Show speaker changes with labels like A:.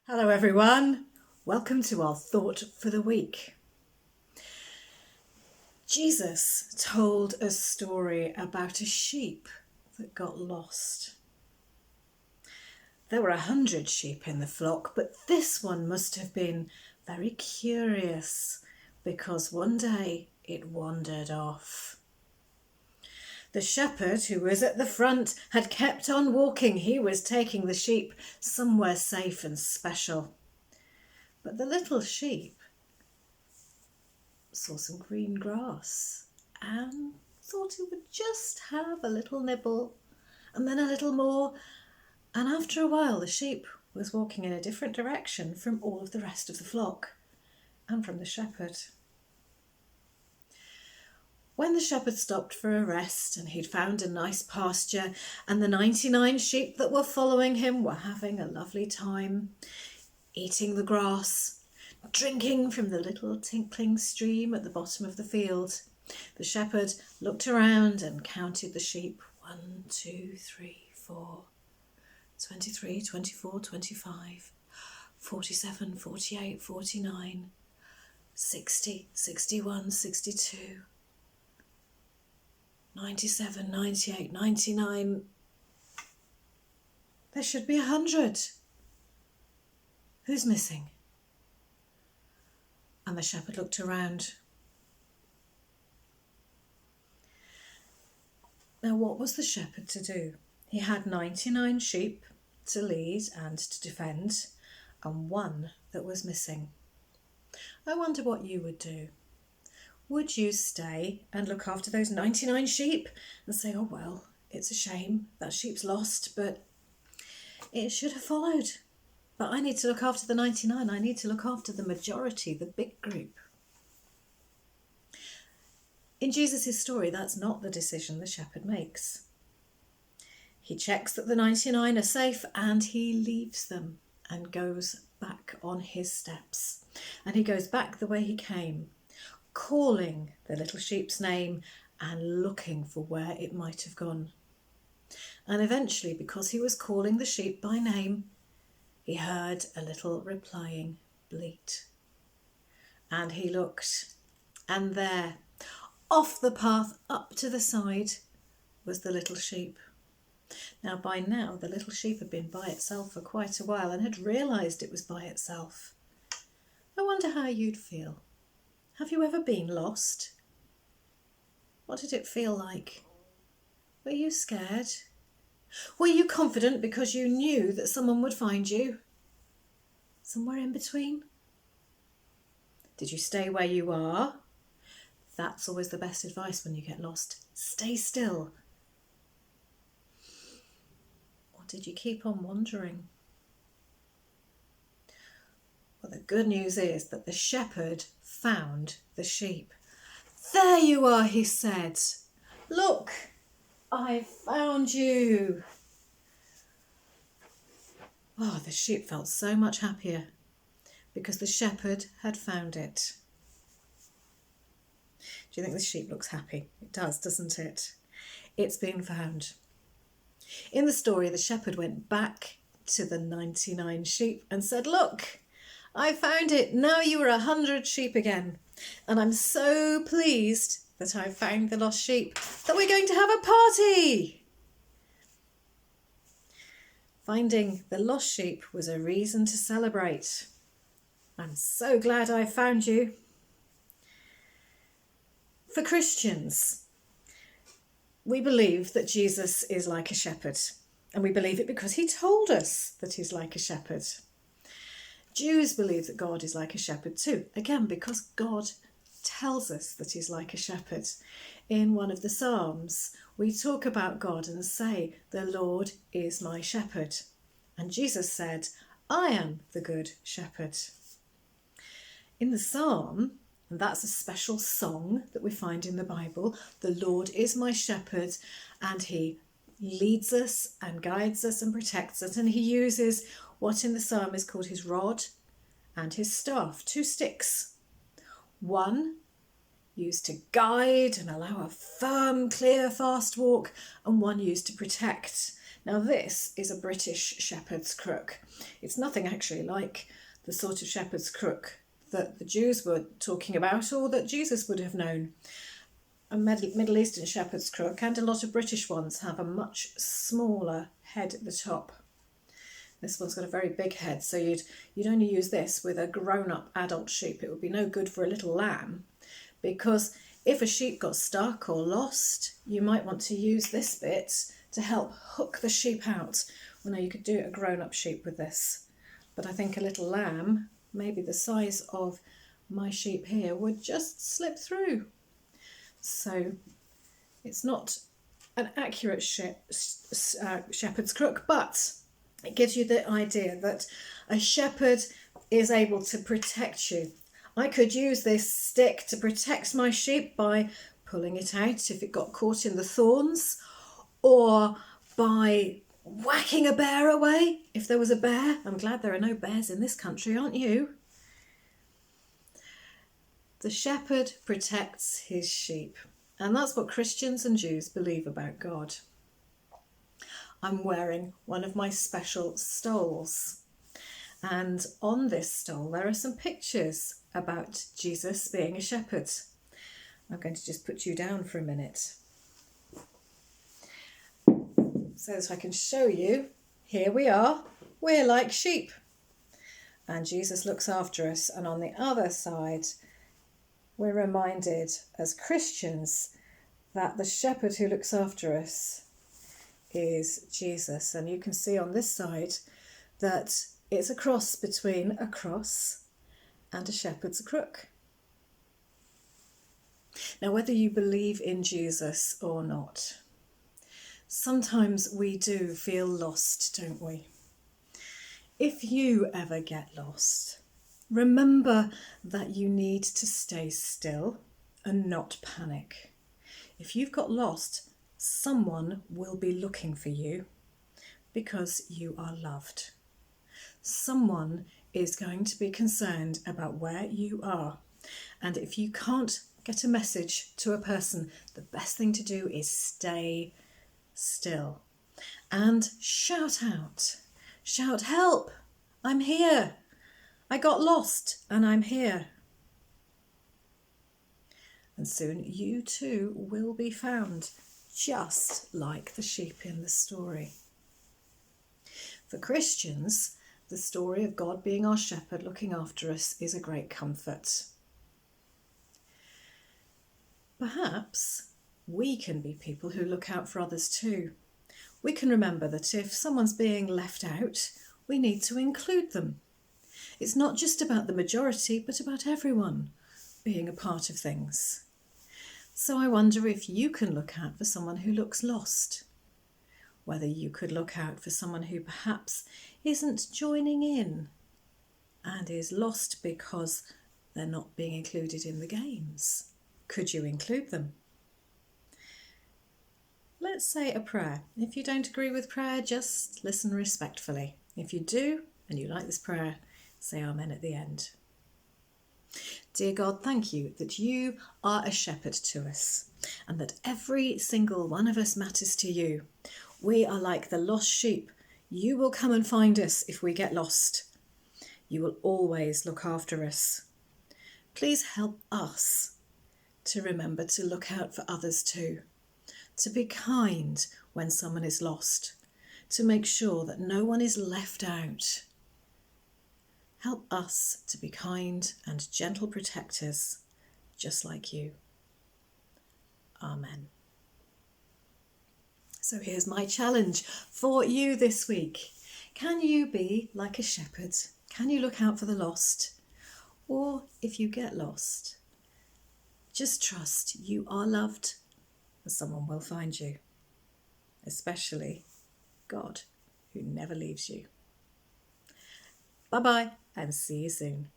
A: Hello everyone, welcome to our thought for the week. Jesus told a story about a sheep that got lost. There were 100 sheep in the flock, but this one must have been very curious because one day it wandered off. The shepherd, who was at the front, had kept on walking. He was taking the sheep somewhere safe and special. But the little sheep saw some green grass and thought it would just have a little nibble and then a little more. And after a while, the sheep was walking in a different direction from all of the rest of the flock and from the shepherd. When the shepherd stopped for a rest and he'd found a nice pasture and the 99 sheep that were following him were having a lovely time, eating the grass, drinking from the little tinkling stream at the bottom of the field, the shepherd looked around and counted the sheep. 1, 2, 3, 4, 23, 24, 25, 47, 48, 49, 60, 61, 62, 97, 98, 99. There should be 100. Who's missing? And the shepherd looked around. Now, what was the shepherd to do? He had 99 sheep to lead and to defend, and one that was missing. I wonder what you would do. Would you stay and look after those 99 sheep and say, oh, well, it's a shame that sheep's lost, but it should have followed. But I need to look after the 99. I need to look after the majority, the big group. In Jesus' story, that's not the decision the shepherd makes. He checks that the 99 are safe and he leaves them and goes back on his steps. And he goes back the way he came, calling the little sheep's name and looking for where it might have gone. And eventually, because he was calling the sheep by name, he heard a little replying bleat. And he looked, and there, off the path up to the side, was the little sheep. Now, by now, the little sheep had been by itself for quite a while and had realised it was by itself. I wonder how you'd feel. Have you ever been lost? What did it feel like? Were you scared? Were you confident because you knew that someone would find you? Somewhere in between? Did you stay where you are? That's always the best advice when you get lost. Stay still. Or did you keep on wandering? Well, the good news is that the shepherd found the sheep. There you are, he said. Look, I found you. Oh, the sheep felt so much happier because the shepherd had found it. Do you think the sheep looks happy? It does, doesn't it? It's been found. In the story, the shepherd went back to the 99 sheep and said, look, I found it. Now you are 100 sheep again. And I'm so pleased that I found the lost sheep that we're going to have a party. Finding the lost sheep was a reason to celebrate. I'm so glad I found you. For Christians, we believe that Jesus is like a shepherd, and we believe it because he told us that he's like a shepherd. Jews believe that God is like a shepherd too, again because God tells us that he's like a shepherd. In one of the Psalms, we talk about God and say, the Lord is my shepherd. And Jesus said, I am the good shepherd. In the Psalm, and that's a special song that we find in the Bible, the Lord is my shepherd, and he leads us and guides us and protects us, and he uses what in the psalm is called his rod and his staff, 2 sticks. One used to guide and allow a firm, clear, fast walk, and one used to protect. Now this is a British shepherd's crook. It's nothing actually like the sort of shepherd's crook that the Jews were talking about or that Jesus would have known. A Middle Eastern shepherd's crook and a lot of British ones have a much smaller head at the top. This one's got a very big head, so you'd only use this with a grown-up adult sheep. It would be no good for a little lamb, because if a sheep got stuck or lost, you might want to use this bit to help hook the sheep out. Well, no, you could do a grown-up sheep with this, but I think a little lamb, maybe the size of my sheep here, would just slip through. So it's not an accurate shepherd's crook, but it gives you the idea that a shepherd is able to protect you. I could use this stick to protect my sheep by pulling it out if it got caught in the thorns, or by whacking a bear away if there was a bear. I'm glad there are no bears in this country, aren't you? The shepherd protects his sheep, and that's what Christians and Jews believe about God. I'm wearing one of my special stoles, and on this stole there are some pictures about Jesus being a shepherd. I'm going to just put you down for a minute so that I can show you. Here we are, we're like sheep, and Jesus looks after us, and on the other side we're reminded as Christians that the shepherd who looks after us is Jesus. And you can see on this side that it's a cross between a cross and a shepherd's crook. Now, whether you believe in Jesus or not, sometimes we do feel lost, don't we? If you ever get lost, remember that you need to stay still and not panic. If you've got lost, someone will be looking for you because you are loved. Someone is going to be concerned about where you are. And if you can't get a message to a person, the best thing to do is stay still and shout out. Shout, help, I'm here. I got lost and I'm here. And soon you too will be found, just like the sheep in the story. For Christians, the story of God being our shepherd looking after us is a great comfort. Perhaps we can be people who look out for others too. We can remember that if someone's being left out, we need to include them. It's not just about the majority, but about everyone being a part of things. So I wonder if you can look out for someone who looks lost. Whether you could look out for someone who perhaps isn't joining in and is lost because they're not being included in the games. Could you include them? Let's say a prayer. If you don't agree with prayer, just listen respectfully. If you do, and you like this prayer, say amen at the end. Dear God, thank you that you are a shepherd to us and that every single one of us matters to you. We are like the lost sheep. You will come and find us if we get lost. You will always look after us. Please help us to remember to look out for others too, to be kind when someone is lost, to make sure that no one is left out. Help us to be kind and gentle protectors, just like you. Amen. So here's my challenge for you this week. Can you be like a shepherd? Can you look out for the lost? Or if you get lost, just trust you are loved and someone will find you, especially God, who never leaves you. Bye-bye and see you soon.